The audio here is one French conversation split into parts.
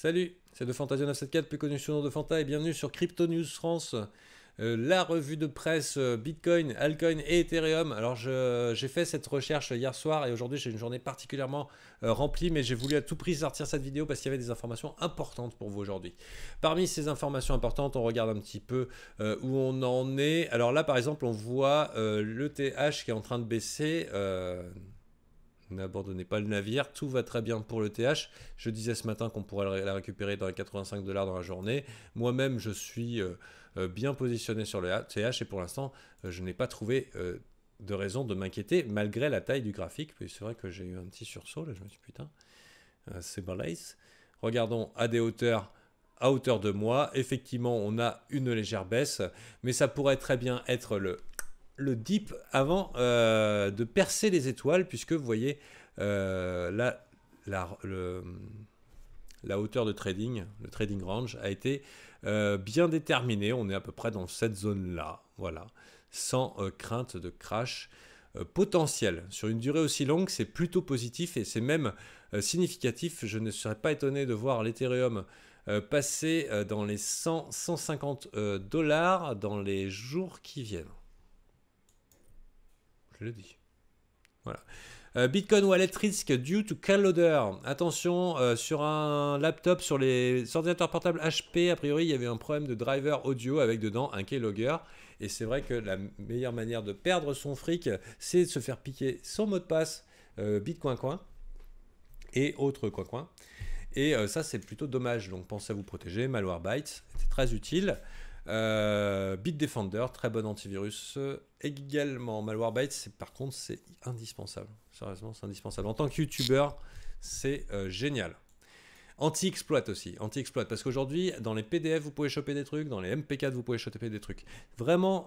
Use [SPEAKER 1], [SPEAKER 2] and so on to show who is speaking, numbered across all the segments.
[SPEAKER 1] Salut, c'est de Fantasia 974, plus connu sous le nom de Fanta, et bienvenue sur Crypto News France, la revue de presse Bitcoin, Altcoin et Ethereum. Alors j'ai fait cette recherche hier soir et aujourd'hui j'ai une journée particulièrement remplie, mais j'ai voulu à tout prix sortir cette vidéo parce qu'il y avait des informations importantes pour vous aujourd'hui. Parmi ces informations importantes, on regarde un petit peu où on en est. Alors là par exemple on voit l'ETH qui est en train de baisser. N'abandonnez pas le navire, tout va très bien pour le TH. Je disais ce matin qu'on pourrait la récupérer dans les 85 $ dans la journée. Moi-même, je suis bien positionné sur le TH et pour l'instant, je n'ai pas trouvé de raison de m'inquiéter malgré la taille du graphique. Puis c'est vrai que j'ai eu un petit sursaut, là, je me suis dit putain, c'est balèze. Regardons à des hauteurs. À hauteur de moi, effectivement, on a une légère baisse, mais ça pourrait très bien être le dip avant de percer les étoiles, puisque vous voyez la hauteur de trading, le trading range a été bien déterminé. On est à peu près dans cette zone-là, voilà, sans crainte de crash potentiel. Sur une durée aussi longue, c'est plutôt positif et c'est même significatif. Je ne serais pas étonné de voir l'Ethereum passer dans les 100-150 $ dans les jours qui viennent. Je le dis. Voilà. Bitcoin Wallet Risk due to Keylogger. Attention, sur un laptop, sur les ordinateurs portables HP, a priori, il y avait un problème de driver audio avec dedans un Keylogger. Et c'est vrai que la meilleure manière de perdre son fric, c'est de se faire piquer son mot de passe Bitcoin Coin et autres coin. Et ça, c'est plutôt dommage. Donc, pensez à vous protéger. Malwarebytes, c'est très utile. Bitdefender, très bon antivirus également. Malwarebytes, par contre, c'est indispensable. Sérieusement, c'est indispensable. En tant que youtubeur, c'est génial. Anti-exploit aussi. Anti-exploit, parce qu'aujourd'hui, dans les PDF, vous pouvez choper des trucs. Dans les MP4, vous pouvez choper des trucs. Vraiment,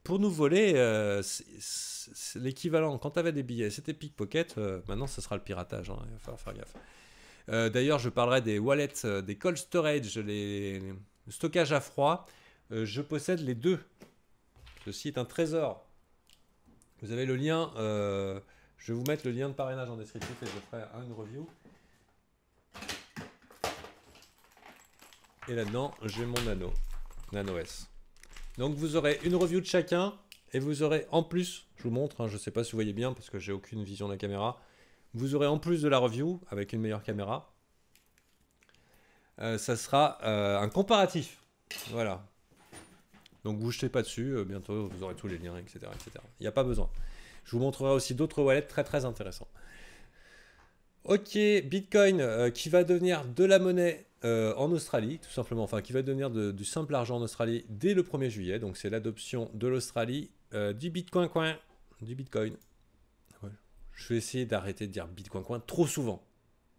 [SPEAKER 1] pour nous voler, c'est l'équivalent. Quand tu avais des billets, c'était pickpocket. Maintenant, ce sera le piratage. Hein, il va falloir faire gaffe. D'ailleurs, je parlerai des wallets, des cold storage, les stockage à froid. Je possède les deux. Ceci est un trésor. Vous avez le lien. Je vais vous mettre le lien de parrainage en descriptif et je ferai une review. Et là-dedans, j'ai mon Nano S. Donc vous aurez une review de chacun et vous aurez en plus, je vous montre, hein, je ne sais pas si vous voyez bien parce que j'ai aucune vision de la caméra. Vous aurez en plus de la review avec une meilleure caméra. Ça sera un comparatif. Voilà. Donc vous ne jetez pas dessus, bientôt vous aurez tous les liens, etc. etc. Il n'y a pas besoin. Je vous montrerai aussi d'autres wallets très intéressants. Ok, Bitcoin qui va devenir de la monnaie en Australie, tout simplement, enfin qui va devenir du simple argent en Australie dès le 1er juillet. Donc c'est l'adoption de l'Australie du Bitcoin coin, du Bitcoin. Ouais. Je vais essayer d'arrêter de dire Bitcoin coin trop souvent.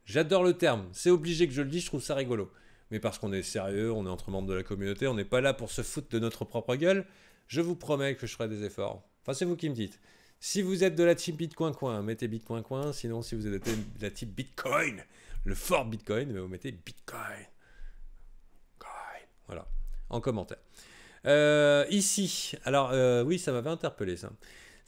[SPEAKER 1] J'adore le terme, c'est obligé que je le dise, je trouve ça rigolo. Mais parce qu'on est sérieux, on est entre membres de la communauté, on n'est pas là pour se foutre de notre propre gueule, je vous promets que je ferai des efforts. Enfin, c'est vous qui me dites. Si vous êtes de la team Bitcoin coin, mettez Bitcoin coin. Sinon, si vous êtes de la team Bitcoin, le fort Bitcoin, vous mettez Bitcoin. Voilà, en commentaire. Ici, alors oui, ça m'avait interpellé ça.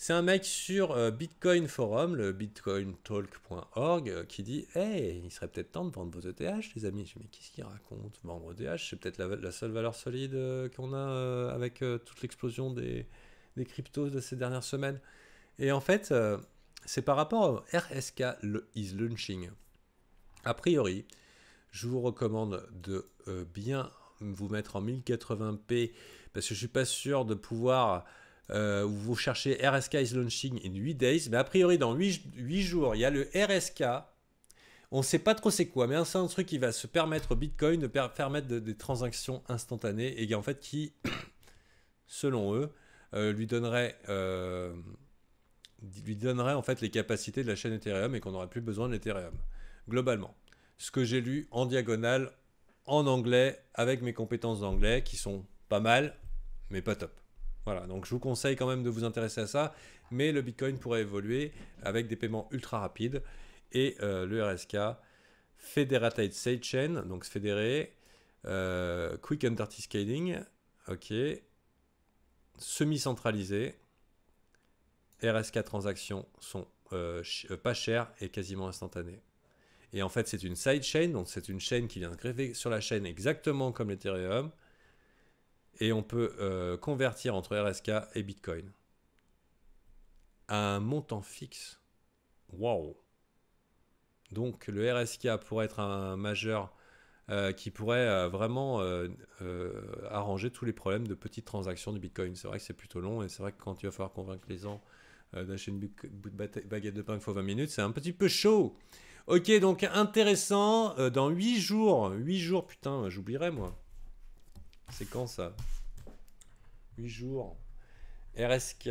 [SPEAKER 1] C'est un mec sur Bitcoin Forum, le bitcointalk.org, qui dit « Hey, il serait peut-être temps de vendre vos ETH, les amis. » Je dis « Mais qu'est-ce qu'il raconte? Vendre ETH, c'est peut-être la seule valeur solide qu'on a avec toute l'explosion des cryptos de ces dernières semaines. » Et en fait, c'est par rapport au RSK is launching. A priori, je vous recommande de bien vous mettre en 1080p parce que je ne suis pas sûr de pouvoir... vous cherchez RSK is launching in 8 days, mais a priori dans 8 jours, il y a le RSK. On ne sait pas trop c'est quoi, mais c'est un truc qui va se permettre au Bitcoin de permettre des transactions instantanées et en fait qui, selon eux, lui donnerait en fait les capacités de la chaîne Ethereum et qu'on n'aurait plus besoin de l'Ethereum, globalement. Ce que j'ai lu en diagonale, en anglais, avec mes compétences d'anglais, qui sont pas mal, mais pas top. Voilà, donc je vous conseille quand même de vous intéresser à ça, mais le Bitcoin pourrait évoluer avec des paiements ultra rapides, et le RSK, Federated Sidechain, donc fédéré, Quick Anti-Scaling, ok, semi-centralisé, RSK transactions sont pas chères et quasiment instantanées. Et en fait, c'est une sidechain, donc c'est une chaîne qui vient se greffer sur la chaîne exactement comme l'Ethereum. Et on peut convertir entre RSK et Bitcoin à un montant fixe. Waouh! Donc le RSK pourrait être un majeur qui pourrait vraiment arranger tous les problèmes de petites transactions du Bitcoin. C'est vrai que c'est plutôt long et c'est vrai que quand il va falloir convaincre les gens d'acheter une baguette de pain qu'il faut 20 minutes, c'est un petit peu chaud. Ok, donc intéressant. Dans 8 jours, putain, j'oublierai moi. C'est quand ça? 8 jours. RSK.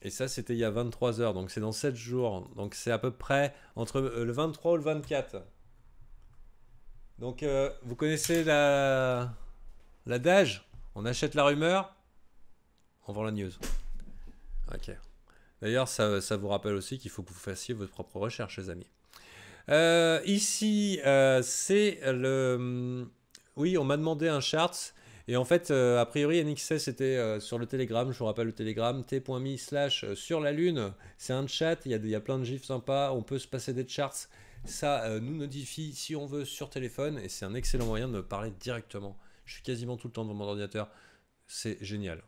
[SPEAKER 1] Et ça, c'était il y a 23 heures, donc c'est dans 7 jours. Donc c'est à peu près entre le 23 ou le 24. Donc vous connaissez l'adage, on achète la rumeur, on vend la news. Ok. D'ailleurs, ça vous rappelle aussi qu'il faut que vous fassiez votre propre recherche, les amis. Ici, c'est le... Oui, on m'a demandé un chart. Et en fait, a priori, NXS était sur le Telegram. Je vous rappelle le Telegram, t.me/sur la lune. C'est un chat, il y a plein de gifs sympas. On peut se passer des charts. Ça nous notifie si on veut sur téléphone. Et c'est un excellent moyen de me parler directement. Je suis quasiment tout le temps devant mon ordinateur. C'est génial.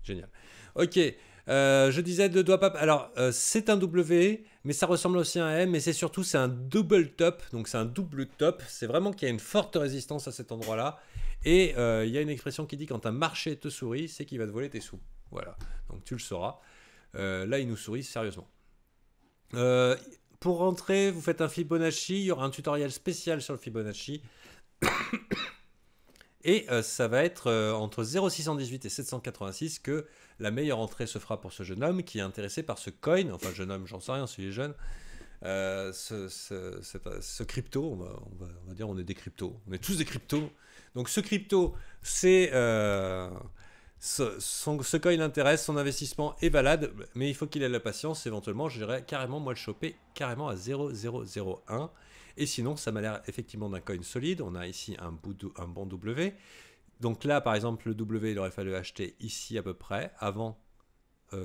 [SPEAKER 1] Génial. Ok. Je disais ne doit pas. Alors, c'est un W, mais ça ressemble aussi à un M, mais c'est un double top. Donc, c'est un double top. C'est vraiment qu'il y a une forte résistance à cet endroit-là. Et il y a une expression qui dit quand un marché te sourit, c'est qu'il va te voler tes sous. Voilà. Donc, tu le sauras. Là, il nous sourit sérieusement. Pour rentrer, vous faites un Fibonacci. Il y aura un tutoriel spécial sur le Fibonacci. Et ça va être entre 0,618 et 786 que la meilleure entrée se fera pour ce jeune homme qui est intéressé par ce coin. Enfin, jeune homme, j'en sais rien s'il est jeune. Ce crypto, on va dire on est des cryptos. On est tous des cryptos. Donc ce crypto, c'est... ce coin intéresse, son investissement est valable, mais il faut qu'il ait la patience. Éventuellement, j'irai carrément, moi, le choper carrément à 0,001. Et sinon, ça m'a l'air effectivement d'un coin solide. On a ici un bon W. Donc là, par exemple, le W, il aurait fallu acheter ici à peu près, avant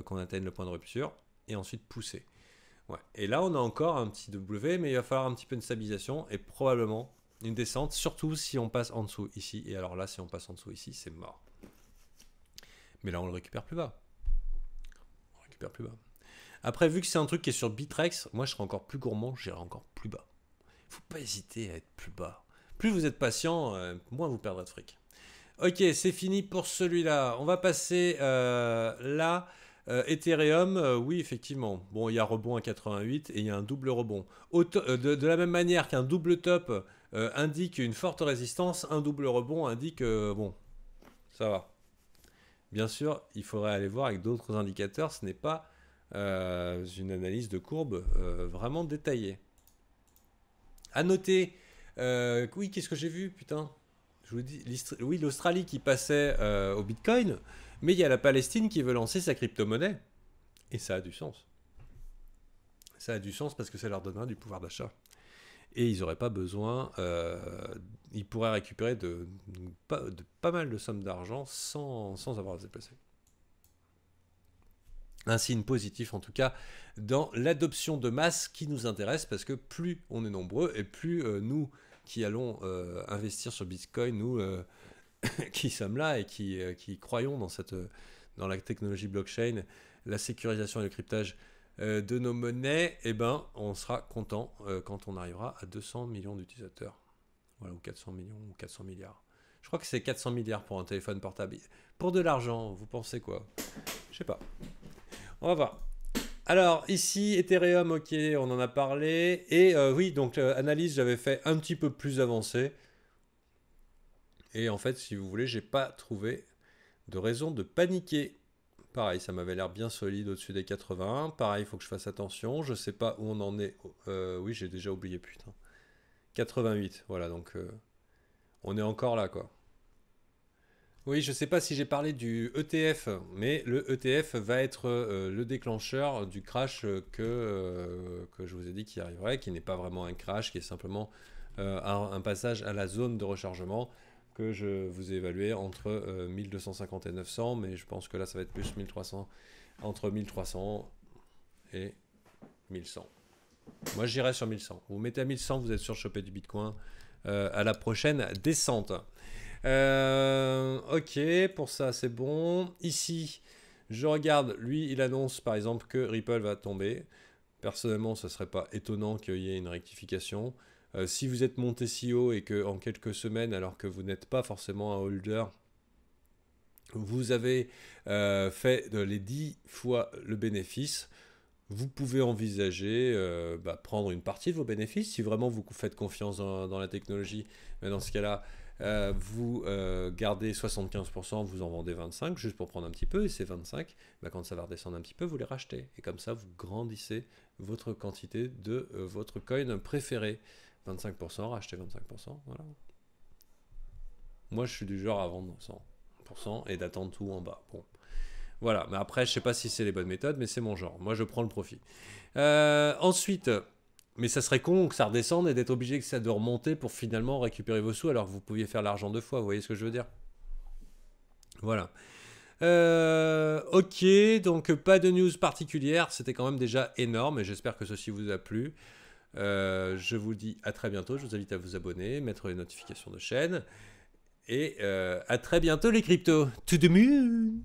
[SPEAKER 1] qu'on atteigne le point de rupture, et ensuite pousser. Ouais. Et là, on a encore un petit W, mais il va falloir un petit peu de stabilisation, et probablement une descente, surtout si on passe en dessous ici. Et alors là, si on passe en dessous ici, c'est mort. Mais là, on le récupère plus bas. Après, vu que c'est un truc qui est sur Bitrex, moi, je serai encore plus gourmand, j'irai encore plus bas. Faut pas hésiter à être plus bas. Plus vous êtes patient, moins vous perdrez de fric. Ok, c'est fini pour celui-là. On va passer là. Ethereum, oui, effectivement. Bon, il y a rebond à 88 et il y a un double rebond. De la même manière qu'un double top indique une forte résistance, un double rebond indique, bon, ça va. Bien sûr, il faudrait aller voir avec d'autres indicateurs. Ce n'est pas une analyse de courbe vraiment détaillée. À noter, oui, qu'est-ce que j'ai vu, putain? Je vous dis, oui, l'Australie qui passait au Bitcoin, mais il y a la Palestine qui veut lancer sa crypto-monnaie. Et ça a du sens. Ça a du sens parce que ça leur donnera du pouvoir d'achat. Et ils n'auraient pas besoin, ils pourraient récupérer de pas mal de sommes d'argent sans avoir à se déplacer. Un signe positif en tout cas dans l'adoption de masse qui nous intéresse parce que plus on est nombreux et plus nous qui allons investir sur Bitcoin, nous qui sommes là et qui croyons dans la technologie blockchain, la sécurisation et le cryptage de nos monnaies, eh ben, on sera content quand on arrivera à 200 millions d'utilisateurs. Voilà, ou 400 millions, ou 400 milliards. Je crois que c'est 400 milliards pour un téléphone portable. Pour de l'argent, vous pensez quoi? Je sais pas. On va voir. Alors, ici, Ethereum, ok, on en a parlé. Et oui, donc, analyse, j'avais fait un petit peu plus avancé. Et en fait, si vous voulez, j'ai pas trouvé de raison de paniquer. Pareil, ça m'avait l'air bien solide au-dessus des 81. Pareil, il faut que je fasse attention. Je sais pas où on en est. Oui, j'ai déjà oublié, putain. 88, voilà, donc on est encore là, quoi. Oui, je sais pas si j'ai parlé du ETF, mais le ETF va être le déclencheur du crash que je vous ai dit qui arriverait, qui n'est pas vraiment un crash, qui est simplement un passage à la zone de rechargement que je vous ai évalué entre 1250 et 900, mais je pense que là ça va être plus 1300, entre 1300 et 1100. Moi, j'irai sur 1100. Vous mettez à 1100, vous êtes sûr de choper du Bitcoin à la prochaine descente. Ok, pour ça, c'est bon. Ici, je regarde, lui, il annonce par exemple que Ripple va tomber. Personnellement, ce ne serait pas étonnant qu'il y ait une rectification. Si vous êtes monté si haut et que en quelques semaines, alors que vous n'êtes pas forcément un holder, vous avez fait les 10 fois le bénéfice, vous pouvez envisager prendre une partie de vos bénéfices. Si vraiment vous faites confiance dans la technologie, mais dans ce cas-là, vous gardez 75%, vous en vendez 25, juste pour prendre un petit peu, et ces 25, quand ça va redescendre un petit peu, vous les rachetez. Et comme ça, vous grandissez votre quantité de votre coin préféré. 25%, racheter 25%, voilà. Moi, je suis du genre à vendre 100% et d'attendre tout en bas. Bon. Voilà, mais après, je sais pas si c'est les bonnes méthodes, mais c'est mon genre. Moi, je prends le profit. Ensuite, mais ça serait con que ça redescende et d'être obligé que ça de remonter pour finalement récupérer vos sous alors que vous pouviez faire l'argent 2 fois. Vous voyez ce que je veux dire? Voilà. Ok, donc pas de news particulière. C'était quand même déjà énorme et j'espère que ceci vous a plu. Je vous dis à très bientôt. Je vous invite à vous abonner, mettre les notifications de chaîne. Et à très bientôt les cryptos. To the moon!